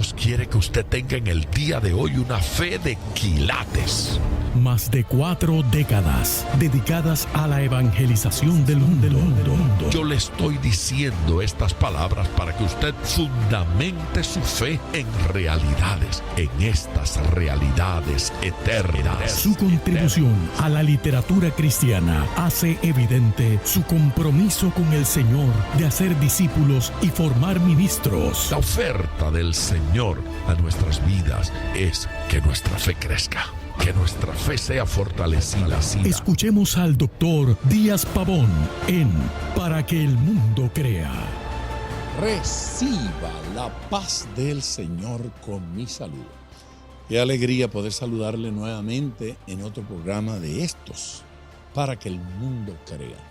Dios quiere que usted tenga en el día de hoy una fe de quilates. Más de 4 décadas dedicadas a la evangelización del mundo. Yo le estoy diciendo estas palabras para que usted fundamente su fe en realidades, en estas realidades eternas. Su contribución a la literatura cristiana hace evidente su compromiso con el Señor de hacer discípulos y formar ministros. La oferta del Señor a nuestras vidas es que nuestra fe crezca, que nuestra fe sea fortalecida. Escuchemos al doctor Díaz Pavón en Para que el mundo crea. Reciba la paz del Señor con mi saludo. Qué alegría poder saludarle nuevamente en otro programa de estos, Para que el mundo crea.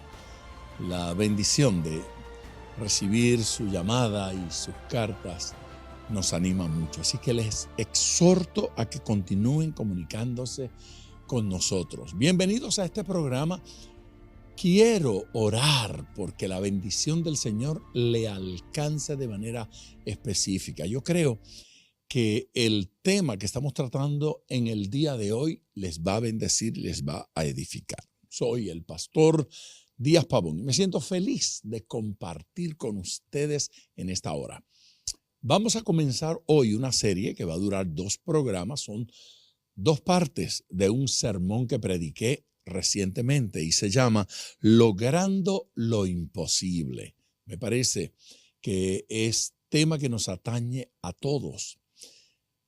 La bendición de recibir su llamada y sus cartas nos anima mucho. Así que les exhorto a que continúen comunicándose con nosotros. Bienvenidos a este programa. Quiero orar porque la bendición del Señor le alcance de manera específica. Yo creo que el tema que estamos tratando en el día de hoy les va a bendecir, les va a edificar. Soy el pastor Díaz Pavón y me siento feliz de compartir con ustedes en esta hora. Vamos a comenzar hoy una serie que va a durar 2 programas. Son 2 partes de un sermón que prediqué recientemente y se llama Logrando lo imposible. Me parece que es tema que nos atañe a todos.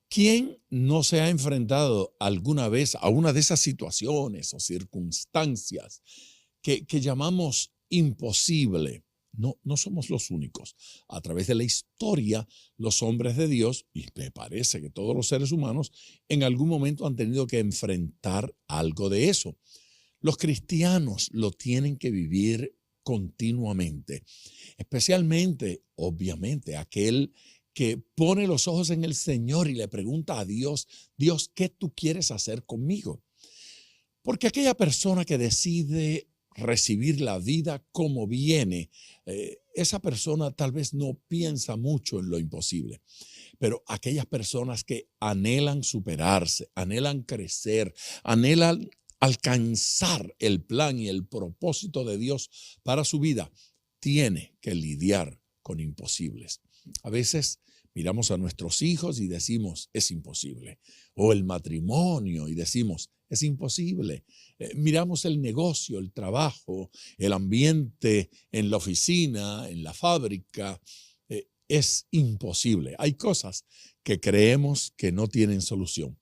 ¿Quién no se ha enfrentado alguna vez a una de esas situaciones o circunstancias que llamamos imposible? No somos los únicos. A través de la historia, los hombres de Dios, y me parece que todos los seres humanos, en algún momento han tenido que enfrentar algo de eso. Los cristianos lo tienen que vivir continuamente, especialmente, obviamente, aquel que pone los ojos en el Señor y le pregunta a Dios, Dios, ¿qué tú quieres hacer conmigo? Porque aquella persona que decide recibir la vida como viene, esa persona tal vez no piensa mucho en lo imposible, pero aquellas personas que anhelan superarse, anhelan crecer, anhelan alcanzar el plan y el propósito de Dios para su vida, tiene que lidiar con imposibles. A veces miramos a nuestros hijos y decimos, es imposible. O el matrimonio y decimos, es imposible. Miramos el negocio, el trabajo, el ambiente en la oficina, en la fábrica. Es imposible. Hay cosas que creemos que no tienen solución.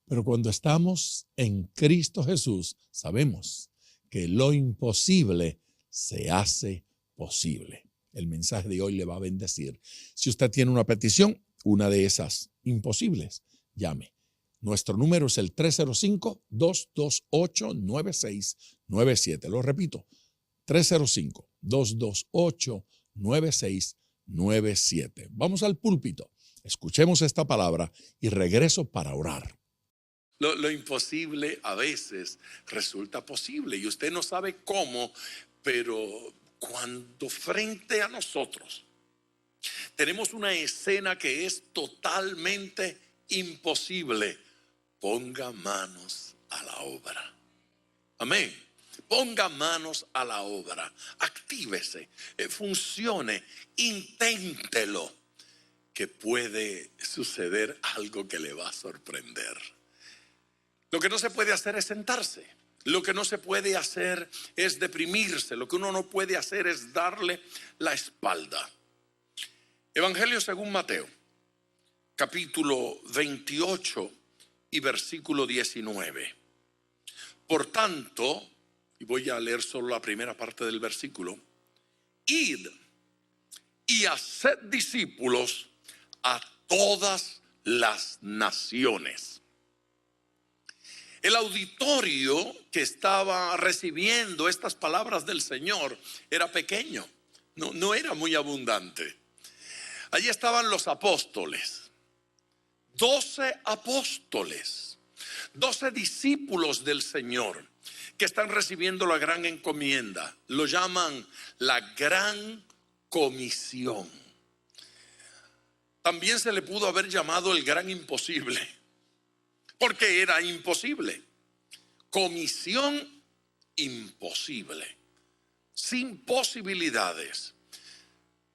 Pero cuando estamos en Cristo Jesús, sabemos que lo imposible se hace posible. El mensaje de hoy le va a bendecir. Si usted tiene una petición, una de esas imposibles, llame. Nuestro número es el 305-228-9697. Lo repito, 305-228-9697. Vamos al púlpito, escuchemos esta palabra y regreso para orar. Lo imposible a veces resulta posible y usted no sabe cómo, pero cuando frente a nosotros tenemos una escena que es totalmente imposible, ponga manos a la obra. Amén. Ponga manos a la obra. Actívese, funcione, inténtelo, que puede suceder algo que le va a sorprender. Lo que no se puede hacer es sentarse. Lo que no se puede hacer es deprimirse. Lo que uno no puede hacer es darle la espalda. Evangelio según Mateo, capítulo 28 y versículo 19. Por tanto, y voy a leer solo la primera parte del versículo, id y haced discípulos a todas las naciones. El auditorio que estaba recibiendo estas palabras del Señor era pequeño, no era muy abundante. Allí estaban los apóstoles, 12 apóstoles, 12 discípulos del Señor que están recibiendo la gran encomienda. Lo llaman la gran comisión. También se le pudo haber llamado el gran imposible, porque era imposible. Comisión imposible, sin posibilidades.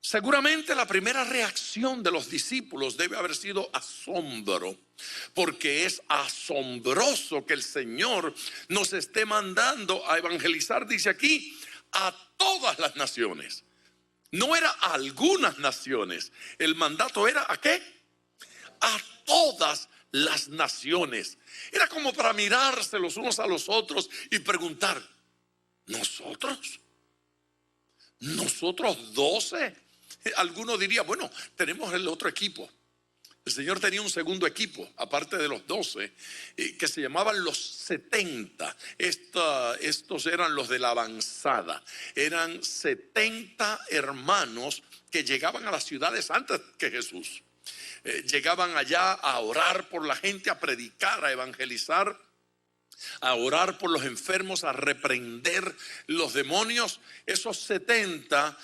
Seguramente la primera reacción de los discípulos debe haber sido asombro, porque es asombroso que el Señor nos esté mandando a evangelizar, dice aquí, a todas las naciones. No era a algunas naciones, el mandato era ¿a qué? A todas las naciones. Era como para mirarse los unos a los otros y preguntar, ¿nosotros? ¿Nosotros 12? Alguno diría, bueno, tenemos el otro equipo. El Señor tenía un segundo equipo, aparte de los 12, que se llamaban los 70. Estos eran los de la avanzada. Eran 70 hermanos que llegaban a las ciudades antes que Jesús. Llegaban allá a orar por la gente, a predicar, a evangelizar, a orar por los enfermos, a reprender los demonios. Esos 70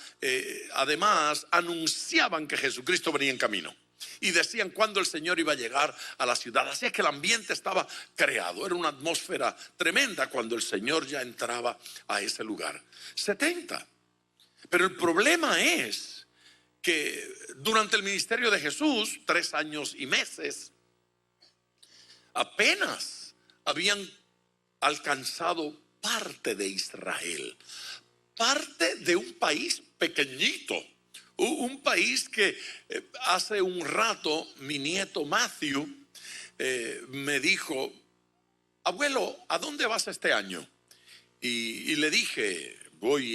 además anunciaban que Jesucristo venía en camino y decían cuándo el Señor iba a llegar a la ciudad. Así es que el ambiente estaba creado, era una atmósfera tremenda cuando el Señor ya entraba a ese lugar. 70. Pero el problema es que durante el ministerio de Jesús, 3 años y meses, apenas habían alcanzado parte de Israel, parte de un país pequeñito, un país que hace un rato mi nieto Matthew me dijo, abuelo, ¿a dónde vas este año? Y le dije,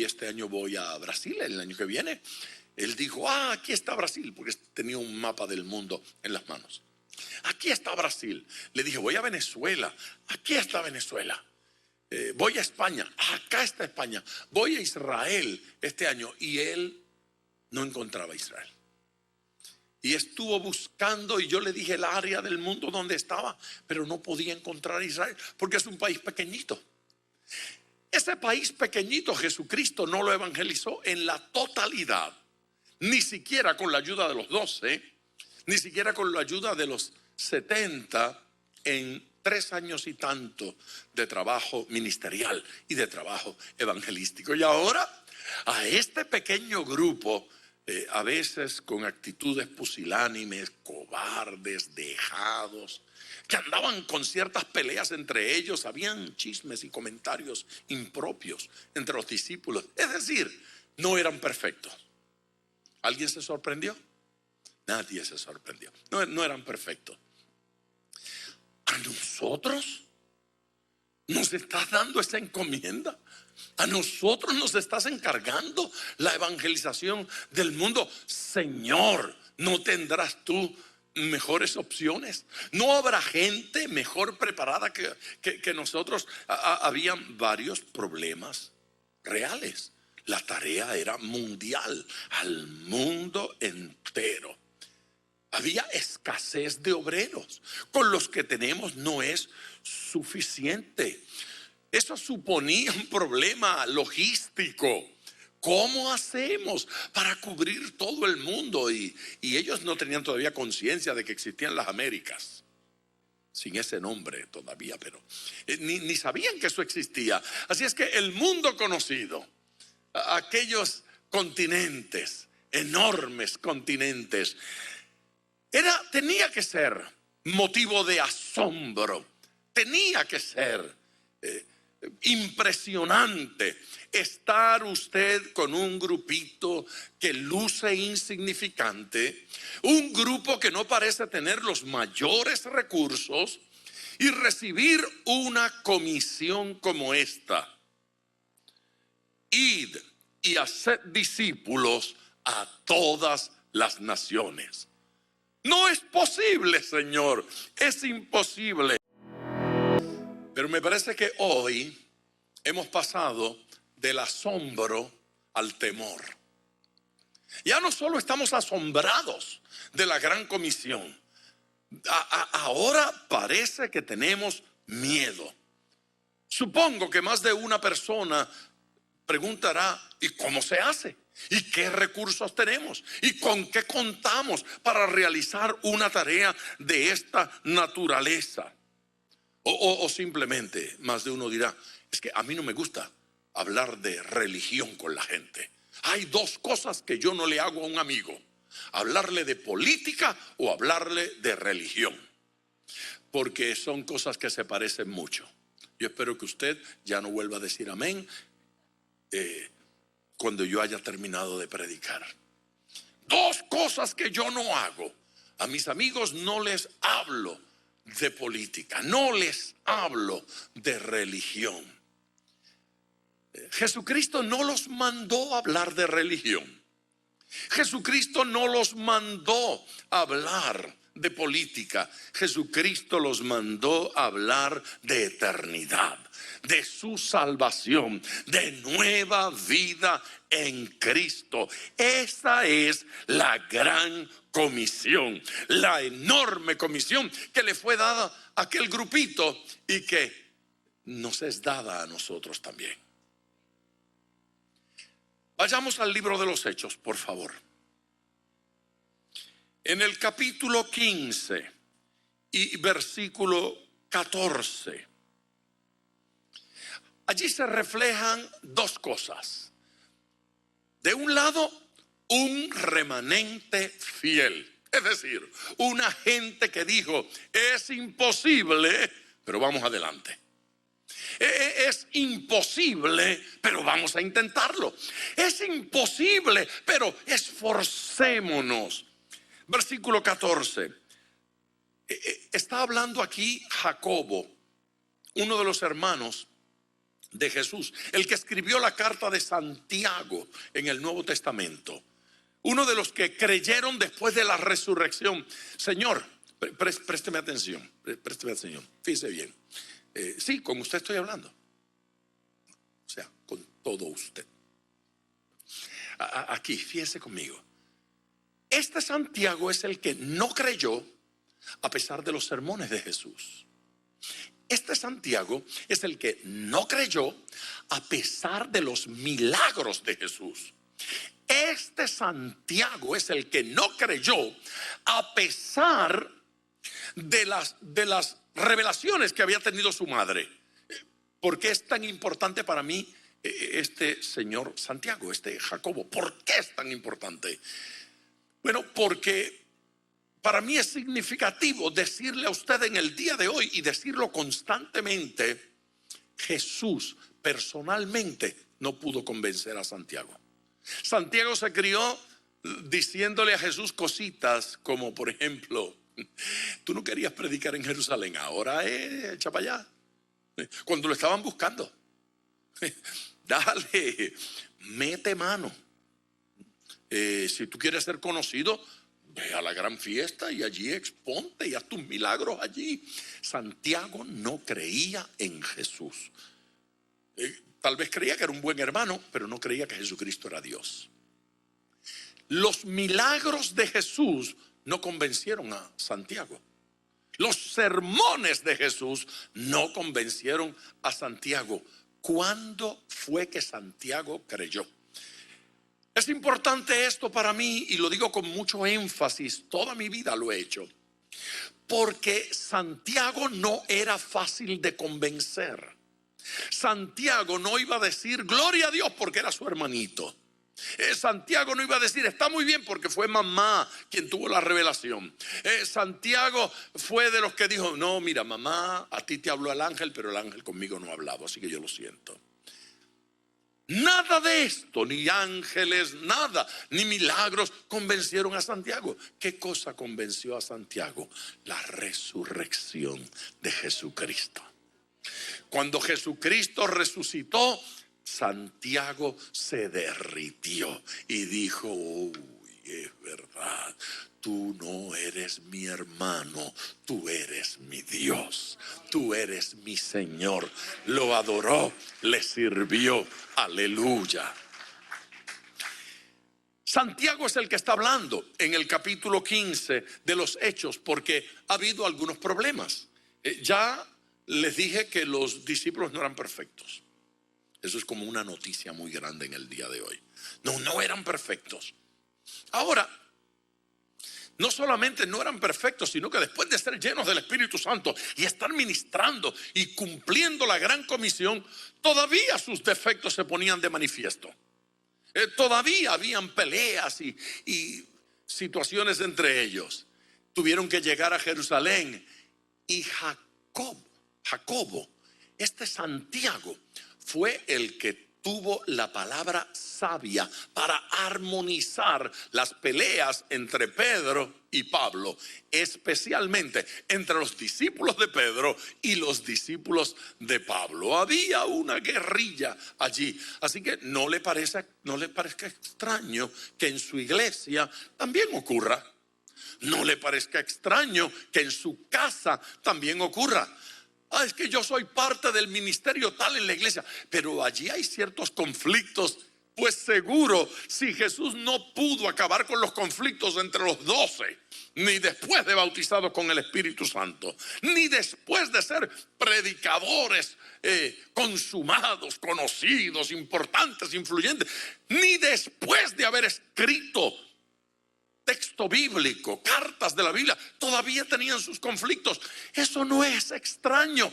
este año voy a Brasil, el año que viene. Él dijo, aquí está Brasil, porque tenía un mapa del mundo en las manos. Aquí está Brasil. Le dije, voy a Venezuela. Aquí está Venezuela. Voy a España. Acá está España. Voy a Israel este año. Y él no encontraba Israel. Y estuvo buscando, y yo le dije el área del mundo donde estaba, pero no podía encontrar Israel, porque es un país pequeñito. Ese país pequeñito Jesucristo no lo evangelizó en la totalidad, ni siquiera con la ayuda de los 12, ni siquiera con la ayuda de los 70 en 3 años y tanto de trabajo ministerial y de trabajo evangelístico. Y ahora a este pequeño grupo, a veces con actitudes pusilánimes, cobardes, dejados, que andaban con ciertas peleas entre ellos, habían chismes y comentarios impropios entre los discípulos. Es decir, no eran perfectos. ¿Alguien se sorprendió? Nadie se sorprendió. No eran perfectos. ¿A nosotros nos estás dando esa encomienda? ¿A nosotros nos estás encargando la evangelización del mundo? Señor, ¿no tendrás tú mejores opciones? ¿No habrá gente mejor preparada que nosotros? Habían varios problemas reales. La tarea era mundial, al mundo entero. Había escasez de obreros. Con los que tenemos no es suficiente. Eso suponía un problema logístico. ¿Cómo hacemos para cubrir todo el mundo? Y ellos no tenían todavía conciencia de que existían las Américas. Sin ese nombre todavía, pero ni sabían que eso existía. Así es que el mundo conocido, aquellos continentes, enormes continentes, tenía que ser motivo de asombro, tenía que ser impresionante estar usted con un grupito que luce insignificante, un grupo que no parece tener los mayores recursos, y recibir una comisión como esta: id y haced discípulos a todas las naciones. No es posible, Señor, es imposible. Pero me parece que hoy hemos pasado del asombro al temor. Ya no solo estamos asombrados de la gran comisión, ahora parece que tenemos miedo. Supongo que más de una persona preguntará, ¿y cómo se hace? ¿Y qué recursos tenemos? ¿Y con qué contamos para realizar una tarea de esta naturaleza? O simplemente, más de uno dirá, es que a mí no me gusta hablar de religión con la gente. Hay dos cosas que yo no le hago a un amigo: hablarle de política o hablarle de religión, porque son cosas que se parecen mucho. Yo espero que usted ya no vuelva a decir amén cuando yo haya terminado de predicar. Dos cosas que yo no hago: a mis amigos no les hablo de política, no les hablo de religión. Jesucristo no los mandó a hablar de religión. Jesucristo no los mandó a hablar de política. Jesucristo los mandó a hablar de eternidad, de su salvación, de nueva vida en Cristo. Esa es la gran comisión, la enorme comisión que le fue dada a aquel grupito y que nos es dada a nosotros también. Vayamos al libro de los Hechos, por favor. En el capítulo 15 y versículo 14. Allí se reflejan dos cosas. De un lado, un remanente fiel, es decir, una gente que dijo: es imposible, pero vamos adelante. Es imposible, pero vamos a intentarlo. Es imposible, pero esforcémonos. Versículo 14. Está hablando aquí Jacobo, uno de los hermanos de Jesús, el que escribió la carta de Santiago en el Nuevo Testamento, uno de los que creyeron después de la resurrección. Señor, présteme atención, fíjese bien. Sí, con usted estoy hablando, o sea, con todo usted. Aquí, fíjese conmigo. Este Santiago es el que no creyó a pesar de los sermones de Jesús. Este Santiago es el que no creyó a pesar de los milagros de Jesús. Este Santiago es el que no creyó a pesar de las revelaciones que había tenido su madre. ¿Por qué es tan importante para mí este señor Santiago, este Jacobo? ¿Por qué es tan importante? Bueno, porque para mí es significativo decirle a usted en el día de hoy y decirlo constantemente: Jesús personalmente no pudo convencer a Santiago. Santiago se crió diciéndole a Jesús cositas como, por ejemplo, tú no querías predicar en Jerusalén, ahora echa para allá. Cuando lo estaban buscando, dale, mete mano. Si tú quieres ser conocido, ve a la gran fiesta y allí exponte y haz tus milagros allí. Santiago no creía en Jesús. Tal vez creía que era un buen hermano, pero no creía que Jesucristo era Dios. Los milagros de Jesús no convencieron a Santiago. Los sermones de Jesús no convencieron a Santiago. ¿Cuándo fue que Santiago creyó? Es importante esto para mí y lo digo con mucho énfasis. Toda mi vida lo he hecho. Porque Santiago no era fácil de convencer. Santiago no iba a decir gloria a Dios porque era su hermanito. Santiago no iba a decir está muy bien porque fue mamá quien tuvo la revelación. Santiago fue de los que dijo: no, mira, mamá, a ti te habló el ángel, pero el ángel conmigo no ha hablado, así que yo lo siento. Nada de esto, ni ángeles, nada, ni milagros convencieron a Santiago. ¿Qué cosa convenció a Santiago? La resurrección de Jesucristo. Cuando Jesucristo resucitó, Santiago se derritió y dijo: uy, es verdad, tú no eres mi hermano, tú eres mi Dios, tú eres mi Señor. Lo adoró, le sirvió, aleluya. Santiago es el que está hablando en el capítulo 15 de los Hechos, porque ha habido algunos problemas. Ya les dije que los discípulos no eran perfectos. Eso es como una noticia muy grande en el día de hoy. No eran perfectos. Ahora, no solamente no eran perfectos, sino que después de ser llenos del Espíritu Santo y estar ministrando y cumpliendo la gran comisión, todavía sus defectos se ponían de manifiesto. Todavía habían peleas y situaciones entre ellos. Tuvieron que llegar a Jerusalén. Y Jacobo, este Santiago, fue el que tuvo la palabra sabia para armonizar las peleas entre Pedro y Pablo, especialmente entre los discípulos de Pedro y los discípulos de Pablo. Había una guerrilla allí, así que no le parezca extraño que en su iglesia también ocurra. No le parezca extraño que en su casa también ocurra. Es que yo soy parte del ministerio tal en la iglesia, pero allí hay ciertos conflictos. Pues seguro, si Jesús no pudo acabar con los conflictos entre los 12, ni después de bautizados con el Espíritu Santo, ni después de ser predicadores consumados, conocidos, importantes, influyentes, ni después de haber escrito texto bíblico, cartas de la Biblia, todavía tenían sus conflictos. Eso no es extraño.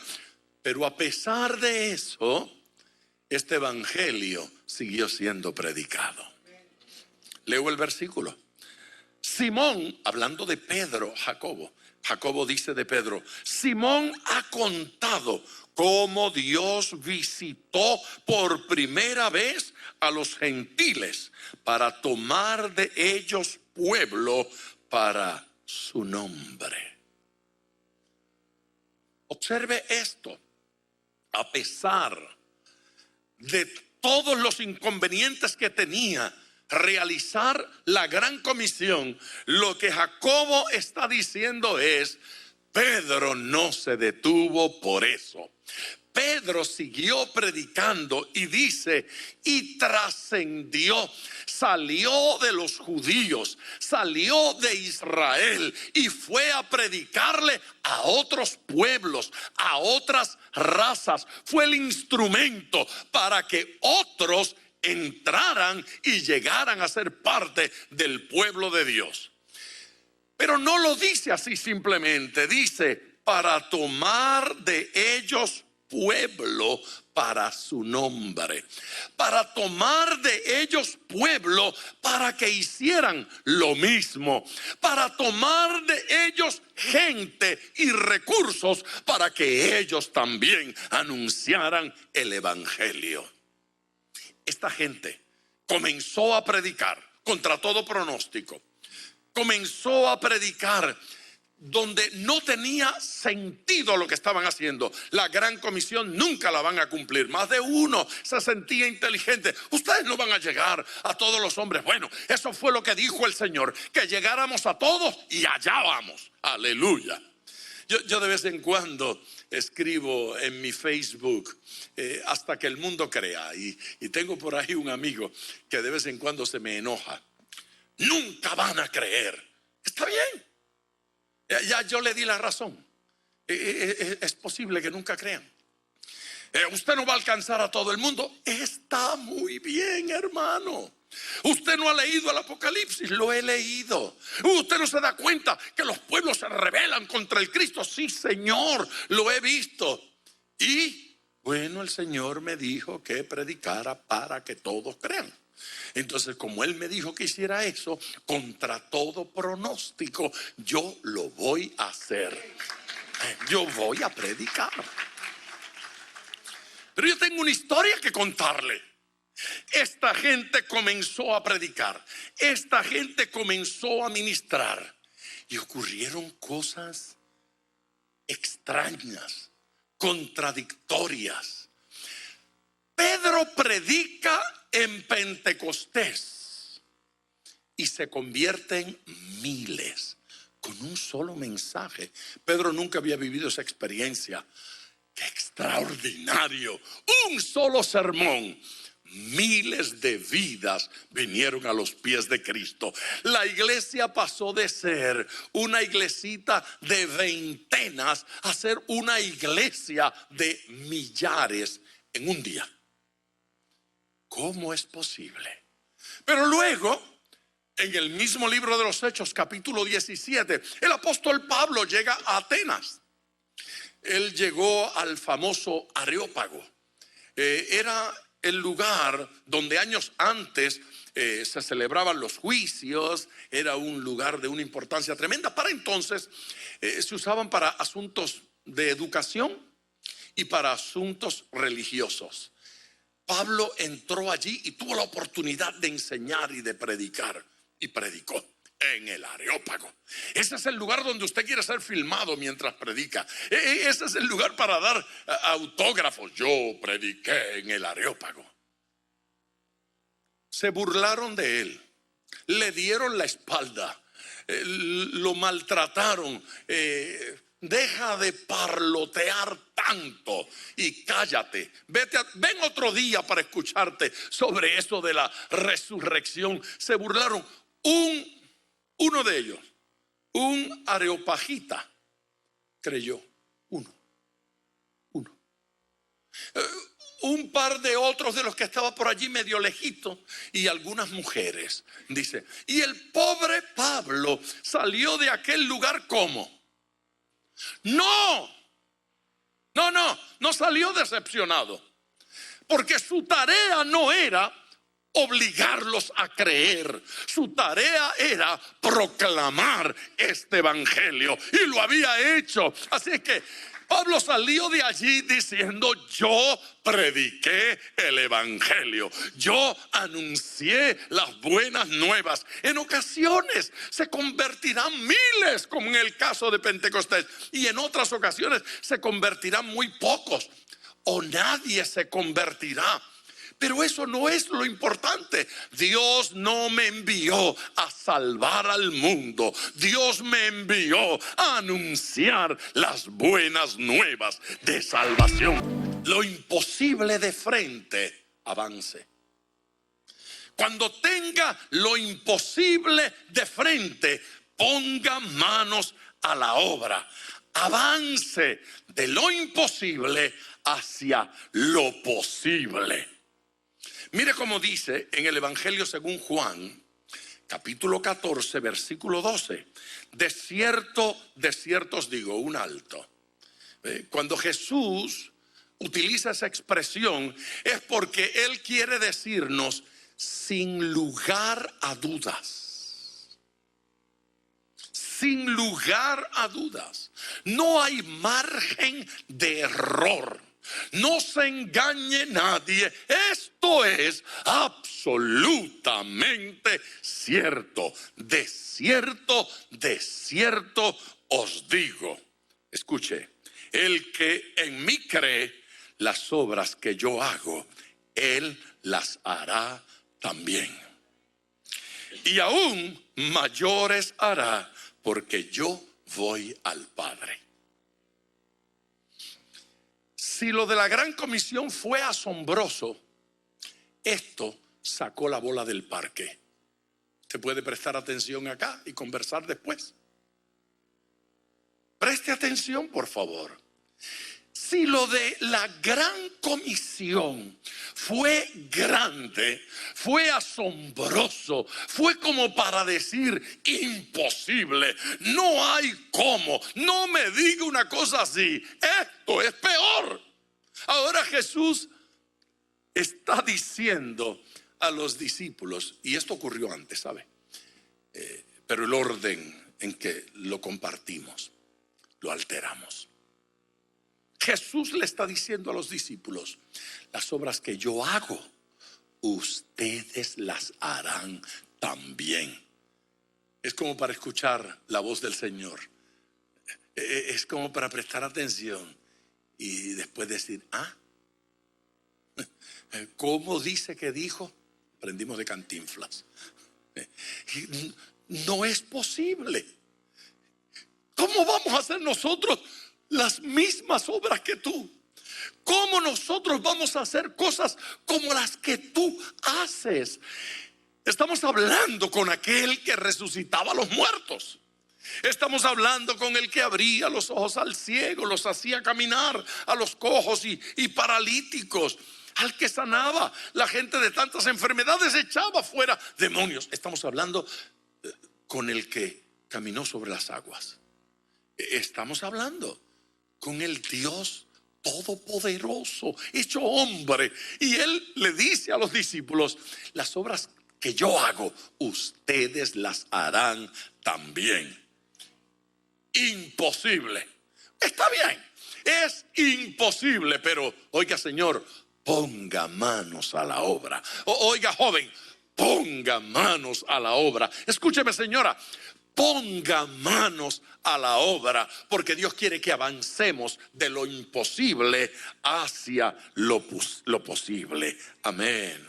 Pero a pesar de eso, este evangelio siguió siendo predicado. Leo el versículo. Simón, hablando de Pedro, Jacobo dice de Pedro: Simón ha contado cómo Dios visitó por primera vez a los gentiles para tomar de ellos pueblo para su nombre. Observe esto. A pesar de todos los inconvenientes que tenía realizar la gran comisión, lo que Jacobo está diciendo es: Pedro no se detuvo por eso. Pedro siguió predicando y dice, y trascendió, salió de los judíos, salió de Israel y fue a predicarle a otros pueblos, a otras razas. Fue el instrumento para que otros entraran y llegaran a ser parte del pueblo de Dios. Pero no lo dice así simplemente, dice para tomar de ellos pueblo para su nombre, para tomar de ellos pueblo para que hicieran lo mismo, para tomar de ellos gente y recursos para que ellos también anunciaran el evangelio. Esta gente comenzó a predicar contra todo pronóstico, comenzó a predicar donde no tenía sentido lo que estaban haciendo. La gran comisión nunca la van a cumplir. Más de uno se sentía inteligente. Ustedes no van a llegar a todos los hombres. Bueno, eso fue lo que dijo el Señor, que llegáramos a todos y allá vamos. Aleluya. Yo de vez en cuando escribo en mi Facebook hasta que el mundo crea, y tengo por ahí un amigo que de vez en cuando se me enoja. Nunca van a creer. Está bien. Ya yo le di la razón. Es posible que nunca crean. Usted no va a alcanzar a todo el mundo. Está muy bien, hermano. Usted no ha leído el Apocalipsis. Lo he leído. Usted no se da cuenta que los pueblos se rebelan contra el Cristo. Sí, Señor, lo he visto. Y bueno, el Señor me dijo que predicara para que todos crean. Entonces, como Él me dijo que hiciera eso, contra todo pronóstico, yo lo voy a hacer. Yo voy a predicar. Pero yo tengo una historia que contarle. Esta gente comenzó a predicar. Esta gente comenzó a ministrar. Y ocurrieron cosas extrañas, contradictorias. Pedro predica en Pentecostés y se convierten miles con un solo mensaje. Pedro nunca había vivido esa experiencia. ¡Qué extraordinario! Un solo sermón. Miles de vidas vinieron a los pies de Cristo. La iglesia pasó de ser una iglesita de veintenas a ser una iglesia de millares en un día. ¿cómo es posible? Pero luego, en el mismo libro de los Hechos, capítulo 17, el apóstol Pablo llega a Atenas. Él llegó al famoso Areópago. Era el lugar donde años antes se celebraban los juicios. Era un lugar de una importancia tremenda. Para entonces se usaban para asuntos de educación y para asuntos religiosos. Pablo entró allí y tuvo la oportunidad de enseñar y de predicar, y predicó en el Areópago. Ese es el lugar donde usted quiere ser filmado mientras predica. Ese es el lugar para dar autógrafos. Yo prediqué en el Areópago. Se burlaron de él, le dieron la espalda, lo maltrataron. Deja de parlotear tanto y cállate. Ven otro día para escucharte sobre eso de la resurrección. Se burlaron. Uno de ellos, un areopagita, creyó. Uno. Un par de otros de los que estaban por allí medio lejitos y algunas mujeres. Dice, y el pobre Pablo salió de aquel lugar ¿cómo? No salió decepcionado, porque su tarea no era obligarlos a creer. Su tarea era proclamar este evangelio, y lo había hecho. Así que Pablo salió de allí diciendo: yo prediqué el evangelio, yo anuncié las buenas nuevas. En ocasiones se convertirán miles, como en el caso de Pentecostés, y en otras ocasiones se convertirán muy pocos, o nadie se convertirá. Pero eso no es lo importante. Dios no me envió a salvar al mundo. Dios me envió a anunciar las buenas nuevas de salvación. Lo imposible de frente, avance. Cuando tenga lo imposible de frente, ponga manos a la obra. Avance de lo imposible hacia lo posible. Mire cómo dice en el Evangelio según Juan, capítulo 14, versículo 12. De cierto os digo, un alto. Cuando Jesús utiliza esa expresión es porque Él quiere decirnos sin lugar a dudas. Sin lugar a dudas. No hay margen de error. No se engañe nadie. Esto es absolutamente cierto. De cierto os digo. Escuche, el que en mí cree, las obras que yo hago, él las hará también. Y aún mayores hará, porque yo voy al Padre. Si lo de la gran comisión fue asombroso, esto sacó la bola del parque. Usted puede prestar atención acá y conversar después. Preste atención, por favor. Si lo de la gran comisión fue grande, fue asombroso, fue como para decir imposible, no hay cómo, no me diga una cosa así, esto es peor. Ahora Jesús está diciendo a los discípulos, y esto ocurrió antes, ¿sabe? Pero el orden en que lo compartimos, lo alteramos. Jesús le está diciendo a los discípulos: las obras que yo hago, ustedes las harán también. Es como para escuchar la voz del Señor. Es como para prestar atención y después decir: ¿cómo dice que dijo? Aprendimos de Cantinflas. No es posible. ¿Cómo vamos a hacer nosotros las mismas obras que tú? ¿Cómo nosotros vamos a hacer cosas como las que tú haces? Estamos hablando con aquel que resucitaba a los muertos. Estamos hablando con el que abría los ojos al ciego, los hacía caminar a los cojos y paralíticos. al que sanaba la gente de tantas enfermedades, echaba fuera demonios. Estamos hablando con el que caminó sobre las aguas. Estamos hablando con el Dios todopoderoso, hecho hombre. Y él le dice a los discípulos: las obras que yo hago, ustedes las harán también. Imposible. Está bien, es imposible, pero oiga, Señor, ponga manos a la obra. Oiga, joven, ponga manos a la obra. Escúcheme, señora, ponga manos a la obra, porque Dios quiere que avancemos de lo imposible hacia lo posible. Amén.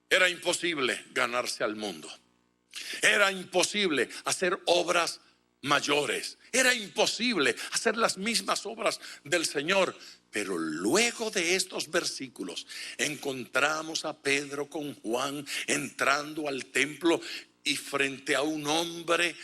Era imposible ganarse al mundo. Era imposible hacer obras mayores. Era imposible hacer las mismas obras del Señor. Pero luego de estos versículos encontramos a Pedro con Juan entrando al templo y frente a un hombre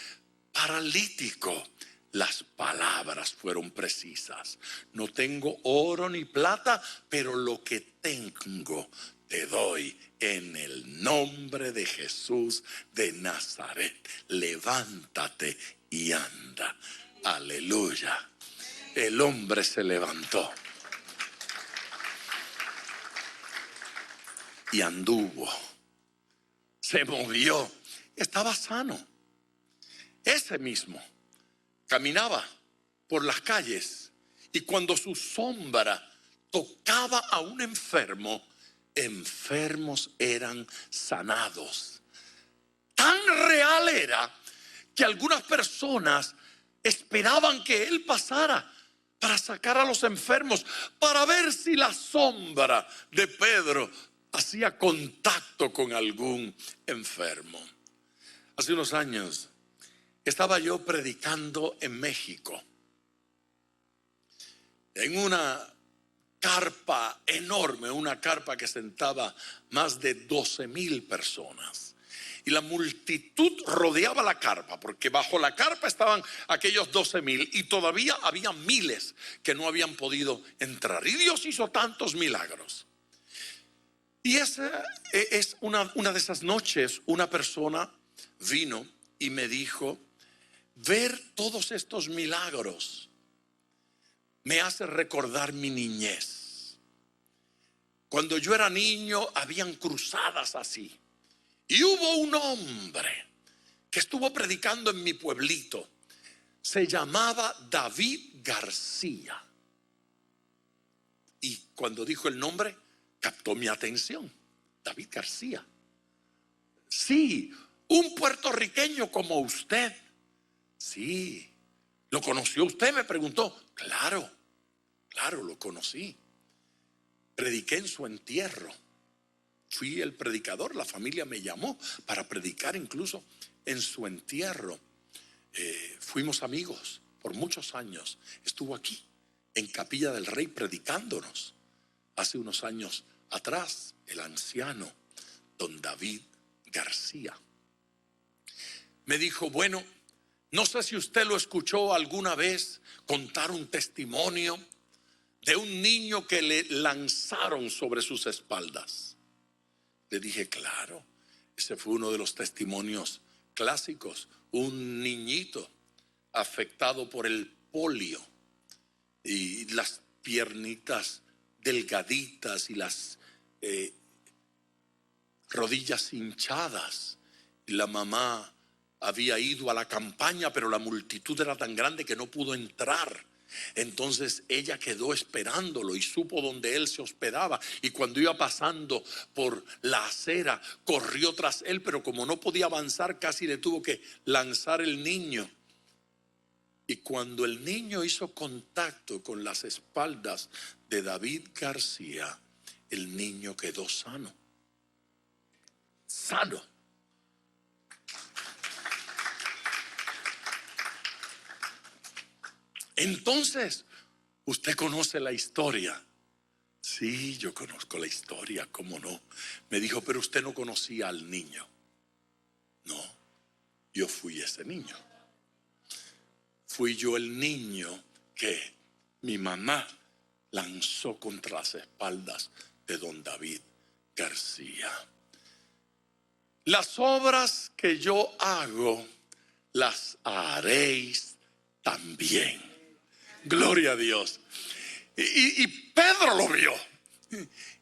paralítico. Las palabras fueron precisas: no tengo oro ni plata, pero lo que tengo te doy. En el nombre de Jesús de Nazaret, levántate y anda. Aleluya. El hombre se levantó y anduvo, se movió, estaba sano. Ese mismo caminaba por las calles y cuando su sombra tocaba a un enfermo, enfermos eran sanados. Tan real era que algunas personas esperaban que él pasara para sacar a los enfermos, para ver si la sombra de Pedro hacía contacto con algún enfermo. Hace unos años estaba yo predicando en México, en una carpa enorme, una carpa que sentaba más de 12,000 personas. Y la multitud rodeaba la carpa, porque bajo la carpa estaban aquellos 12,000 y todavía había miles que no habían podido entrar. Y Dios hizo tantos milagros. Y esa es una de esas noches, una persona vino y me dijo: ver todos estos milagros me hace recordar mi niñez. Cuando yo era niño habían cruzadas así. Y hubo un hombre que estuvo predicando en mi pueblito. Se llamaba David García. Y cuando dijo el nombre, captó mi atención. David García. Sí, un puertorriqueño como usted. Sí. ¿Lo conoció usted?, me preguntó. Claro, lo conocí. Prediqué en su entierro. Fui el predicador, la familia me llamó para predicar incluso en su entierro. Fuimos amigos por muchos años. Estuvo aquí en Capilla del Rey predicándonos hace unos años atrás, el anciano don David García. Me dijo: bueno, no sé si usted lo escuchó alguna vez contar un testimonio de un niño que le lanzaron sobre sus espaldas. Le dije: claro, ese fue uno de los testimonios clásicos. Un niñito afectado por el polio y las piernitas delgaditas y las rodillas hinchadas. Y la mamá había ido a la campaña, pero la multitud era tan grande que no pudo entrar. Entonces ella quedó esperándolo y supo dónde él se hospedaba, y cuando iba pasando por la acera corrió tras él, pero como no podía avanzar casi le tuvo que lanzar el niño. Y cuando el niño hizo contacto con las espaldas de David García, el niño quedó sano. Sano. Entonces, usted conoce la historia. Sí, yo conozco la historia, ¿cómo no? Me dijo: pero usted no conocía al niño. No, yo fui ese niño. Fui yo el niño que mi mamá lanzó contra las espaldas de don David García. Las obras que yo hago, las haréis también. Gloria a Dios. Y Pedro lo vio.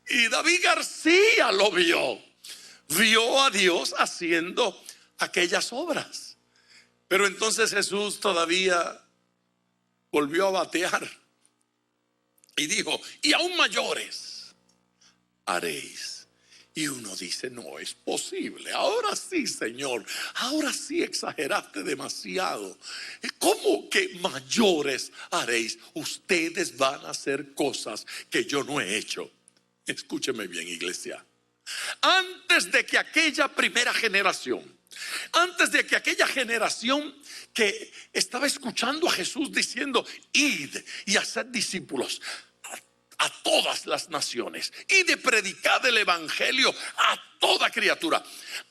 Y David García lo vio. Vio a Dios haciendo aquellas obras. Pero entonces Jesús todavía volvió a batear y dijo: y aún mayores haréis. Y uno dice: no es posible. Ahora sí, Señor, ahora sí exageraste demasiado. ¿Cómo que mayores haréis? Ustedes van a hacer cosas que yo no he hecho. Escúcheme bien, iglesia. Antes de que aquella primera generación, antes de que aquella generación que estaba escuchando a Jesús diciendo: id y haced discípulos a todas las naciones y de predicar el evangelio a toda criatura,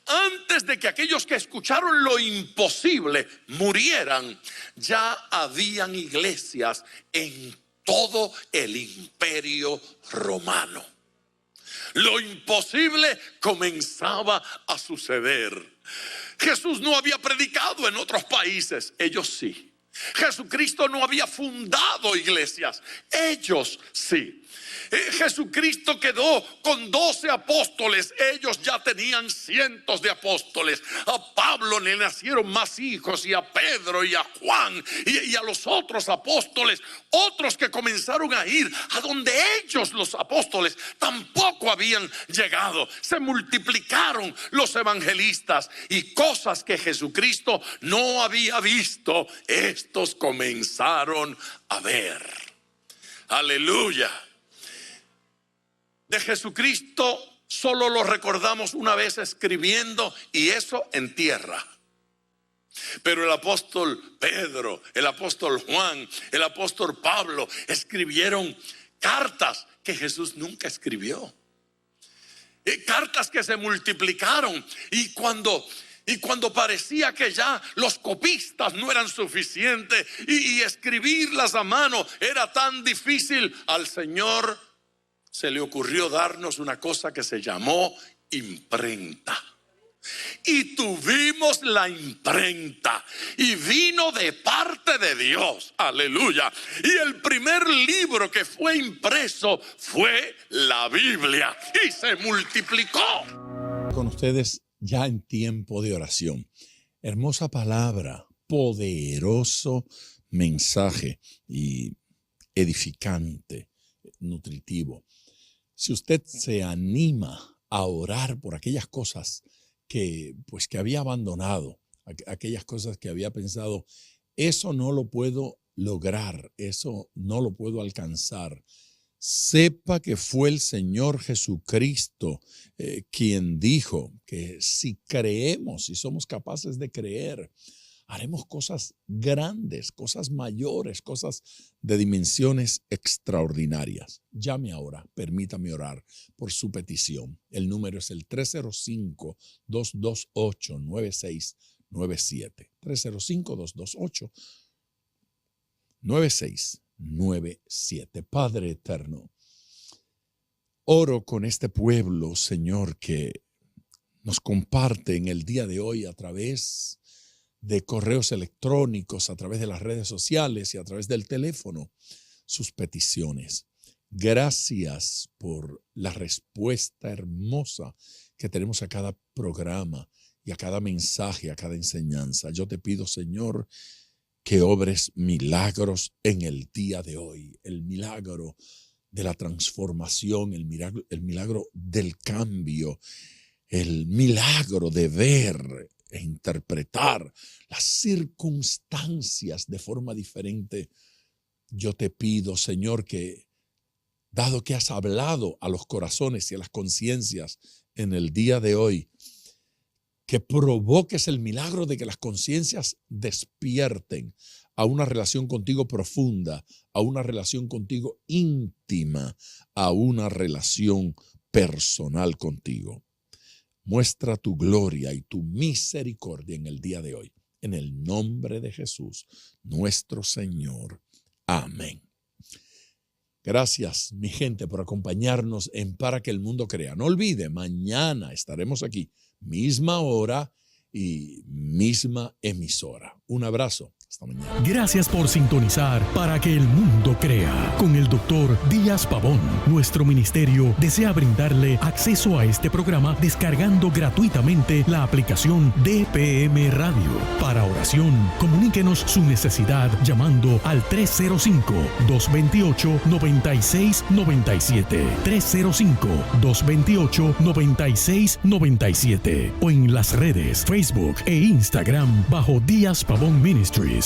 antes de que aquellos que escucharon lo imposible murieran, ya habían iglesias en todo el imperio romano. Lo imposible comenzaba a suceder. Jesús no había predicado en otros países, ellos sí. Jesucristo no había fundado iglesias, ellos sí. Jesucristo quedó con 12 apóstoles, ellos ya tenían cientos de apóstoles. A Pablo le nacieron más hijos, y a Pedro y a Juan y a los otros apóstoles, otros que comenzaron a ir a donde ellos, los apóstoles, tampoco habían llegado. Se multiplicaron los evangelistas, y cosas que Jesucristo no había visto, estos comenzaron a ver. Aleluya. De Jesucristo solo lo recordamos una vez escribiendo, y eso en tierra. Pero el apóstol Pedro, el apóstol Juan, el apóstol Pablo escribieron cartas que Jesús nunca escribió. Cartas que se multiplicaron, y cuando parecía que ya los copistas no eran suficientes y escribirlas a mano era tan difícil, al Señor se le ocurrió darnos una cosa que se llamó imprenta. Y tuvimos la imprenta, y vino de parte de Dios. Aleluya. Y el primer libro que fue impreso fue la Biblia, y se multiplicó. Con ustedes ya en tiempo de oración. Hermosa palabra, poderoso mensaje y edificante, nutritivo. Si usted se anima a orar por aquellas cosas que había abandonado, aquellas cosas que había pensado, eso no lo puedo lograr, eso no lo puedo alcanzar, sepa que fue el Señor Jesucristo quien dijo que si creemos, si somos capaces de creer, haremos cosas grandes, cosas mayores, cosas de dimensiones extraordinarias. Llame ahora, permítame orar por su petición. El número es el 305-228-9697. 305-228-9697. Padre eterno, oro con este pueblo, Señor, que nos comparte en el día de hoy a través de correos electrónicos, a través de las redes sociales y a través del teléfono, sus peticiones. Gracias por la respuesta hermosa que tenemos a cada programa y a cada mensaje, a cada enseñanza. Yo te pido, Señor, que obres milagros en el día de hoy, el milagro de la transformación, el milagro del cambio, el milagro de ver e interpretar las circunstancias de forma diferente. Yo te pido, Señor, que dado que has hablado a los corazones y a las conciencias en el día de hoy, que provoques el milagro de que las conciencias despierten a una relación contigo profunda, a una relación contigo íntima, a una relación personal contigo. Muestra tu gloria y tu misericordia en el día de hoy. En el nombre de Jesús, nuestro Señor. Amén. Gracias, mi gente, por acompañarnos en Para que el Mundo Crea. No olvide, mañana estaremos aquí, misma hora y misma emisora. Un abrazo. Hasta mañana. Gracias por sintonizar Para que el Mundo Crea con el Dr. Díaz Pavón. Nuestro ministerio desea brindarle acceso a este programa descargando gratuitamente la aplicación DPM Radio. Para oración, comuníquenos su necesidad llamando al 305-228-9697. 305-228-9697 o en las redes Facebook e Instagram bajo Díaz Pavón Ministries.